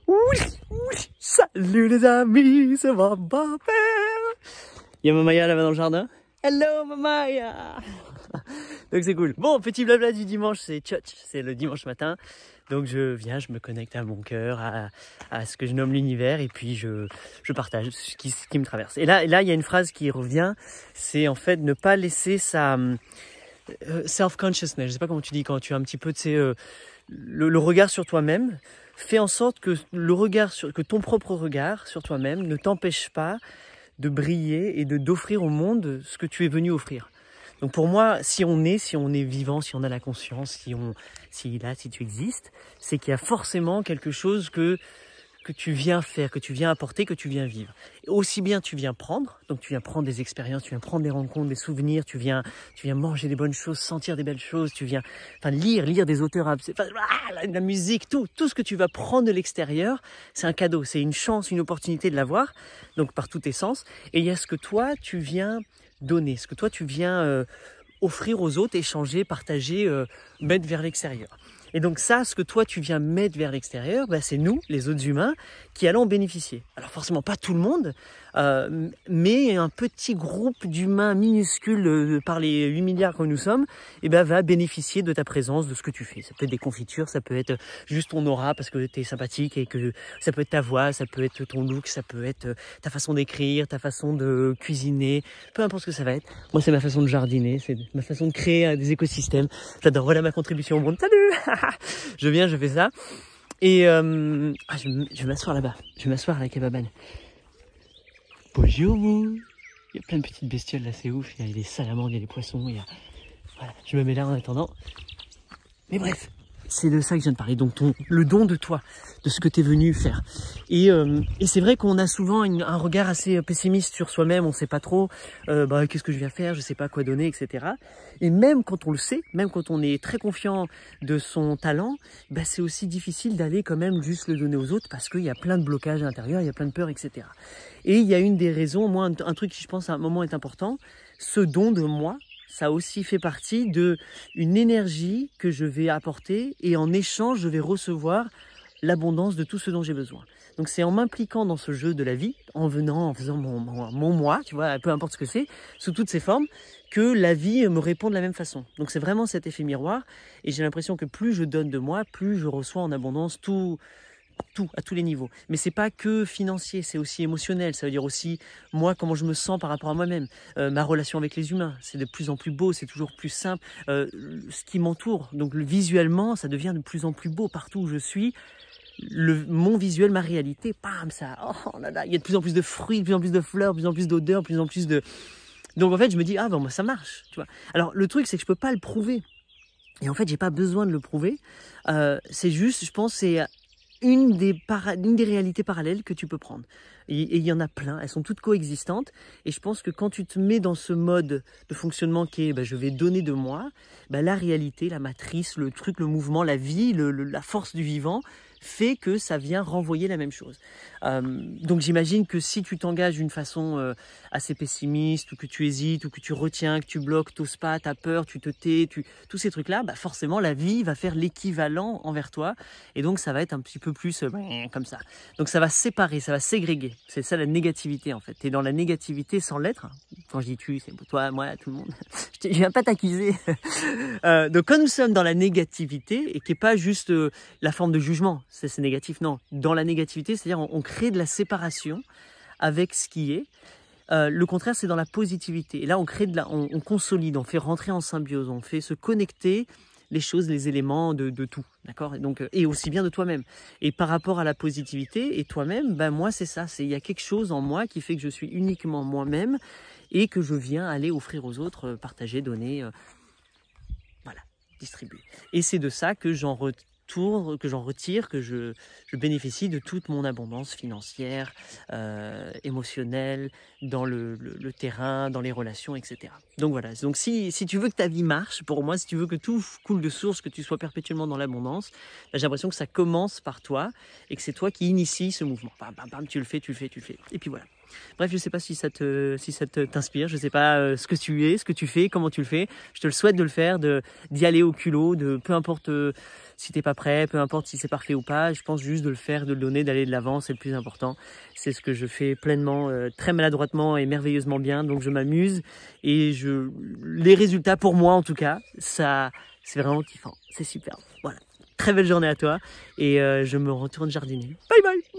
Oui, oui, salut les amis, c'est mon père. Il y a Mamaya là-bas dans le jardin. Hello Mamaya. Donc c'est cool. Bon, petit blabla du dimanche, c'est tchotch, c'est le dimanche matin. Donc je viens, je me connecte à mon cœur, à ce que je nomme l'univers, et puis je partage ce qui me traverse. Et là, il y a une phrase qui revient, c'est en fait ne pas laisser sa self-consciousness, je sais pas comment tu dis, quand tu as un petit peu, tu sais, le regard sur toi-même, fais en sorte que que ton propre regard sur toi-même ne t'empêche pas de briller et d'offrir au monde ce que tu es venu offrir. Donc pour moi, si on est vivant, si on a la conscience, si tu existes, c'est qu'il y a forcément quelque chose que tu viens faire, que tu viens apporter, que tu viens vivre. Et aussi bien tu viens prendre, donc tu viens prendre des expériences, tu viens prendre des rencontres, des souvenirs, tu viens manger des bonnes choses, sentir des belles choses, tu viens lire des auteurs, la musique, tout ce que tu vas prendre de l'extérieur, c'est un cadeau, c'est une chance, une opportunité de l'avoir, donc par tous tes sens. Et il y a ce que toi tu viens donner, ce que toi tu viens offrir aux autres, échanger, partager, mettre vers l'extérieur. Et donc ça, ce que toi tu viens mettre vers l'extérieur, c'est nous, les autres humains, qui allons en bénéficier. Alors forcément pas tout le monde, mais un petit groupe d'humains minuscules par les 8 milliards que nous sommes, va bénéficier de ta présence, de ce que tu fais. Ça peut être des confitures, ça peut être juste ton aura parce que tu es sympathique, et que ça peut être ta voix, ça peut être ton look, ça peut être ta façon d'écrire, ta façon de cuisiner, peu importe ce que ça va être. Moi c'est ma façon de jardiner, c'est ma façon de créer des écosystèmes. J'adore, voilà ma contribution au monde. Salut. Je viens, je fais ça. Et je vais m'asseoir là-bas. Je vais m'asseoir à la cabane. Bonjour vous. Il y a plein de petites bestioles là, c'est ouf. Il y a des salamandres, il y a des poissons. Voilà, je me mets là en attendant. Mais bref, c'est de ça que je viens de parler. Donc le don de toi, de ce que tu es venu faire. Et c'est vrai qu'on a souvent un regard assez pessimiste sur soi-même. On ne sait pas trop qu'est-ce que je viens faire, je ne sais pas quoi donner, etc. Et même quand on le sait, même quand on est très confiant de son talent, c'est aussi difficile d'aller quand même juste le donner aux autres parce qu'il y a plein de blocages à l'intérieur, il y a plein de peurs, etc. Et il y a une des raisons, moi, un truc qui je pense à un moment est important, ce don de moi, ça aussi fait partie de une énergie que je vais apporter, et en échange, je vais recevoir l'abondance de tout ce dont j'ai besoin. Donc c'est en m'impliquant dans ce jeu de la vie, en faisant mon moi, tu vois, peu importe ce que c'est, sous toutes ses formes, que la vie me répond de la même façon. Donc c'est vraiment cet effet miroir, et j'ai l'impression que plus je donne de moi, plus je reçois en abondance tout, à tous les niveaux. Mais c'est pas que financier, c'est aussi émotionnel. Ça veut dire aussi moi, comment je me sens par rapport à moi-même. Ma relation avec les humains, c'est de plus en plus beau, c'est toujours plus simple. Ce qui m'entoure, donc visuellement, ça devient de plus en plus beau partout où je suis. Mon visuel, ma réalité, bam, ça, oh là là, il y a de plus en plus de fruits, de plus en plus de fleurs, de plus en plus d'odeurs, de plus en plus de... Donc en fait, je me dis, moi, ça marche, tu vois. Alors le truc, c'est que je peux pas le prouver. Et en fait, j'ai pas besoin de le prouver. C'est juste, je pense, c'est une des réalités parallèles que tu peux prendre. Et il y en a plein, elles sont toutes coexistantes. Et je pense que quand tu te mets dans ce mode de fonctionnement qui est je vais donner de moi, la réalité, la matrice, le truc, le mouvement, la vie, la force du vivant fait que ça vient renvoyer la même chose. Donc j'imagine que si tu t'engages d'une façon assez pessimiste, ou que tu hésites, ou que tu retiens, que tu bloques, t'oses pas, t'as peur, tu te tais, tous ces trucs-là, forcément la vie va faire l'équivalent envers toi, et donc ça va être un petit peu plus comme ça. Donc ça va séparer, ça va ségréguer. C'est ça la négativité en fait. Tu es dans la négativité sans l'être. Quand je dis tu, c'est toi, moi, tout le monde. Je viens pas t'accuser. Donc quand nous sommes dans la négativité, et qui n'est pas juste la forme de jugement, c'est négatif, non. Dans la négativité, c'est-à-dire on crée de la séparation avec ce qui est. Le contraire, c'est dans la positivité. Et là, on consolide, on fait rentrer en symbiose, on fait se connecter les choses, les éléments de tout, d'accord? Et donc, et aussi bien de toi-même. Et par rapport à la positivité et toi-même, moi, c'est ça. Il y a quelque chose en moi qui fait que je suis uniquement moi-même, et que je viens aller offrir aux autres, partager, donner, distribuer. Et c'est de ça que j'en retire, que je bénéficie de toute mon abondance financière, émotionnelle, dans le terrain, dans les relations, etc. Donc voilà, donc si tu veux que ta vie marche, pour moi, si tu veux que tout coule de source, que tu sois perpétuellement dans l'abondance, j'ai l'impression que ça commence par toi, et que c'est toi qui initie ce mouvement. Bam, bam, bam, tu le fais, et puis voilà. Bref, je sais pas si ça t'inspire, je sais pas ce que tu es, ce que tu fais, comment tu le fais. Je te le souhaite de le faire, d'y aller au culot, peu importe si t'es pas prêt, peu importe si c'est parfait ou pas. Je pense juste de le faire, de le donner, d'aller de l'avant, c'est le plus important. C'est ce que je fais pleinement, très maladroitement et merveilleusement bien. Donc je m'amuse et les résultats pour moi en tout cas, ça, c'est vraiment kiffant, c'est super. Voilà. Très belle journée à toi et je me retourne jardiner. Bye bye.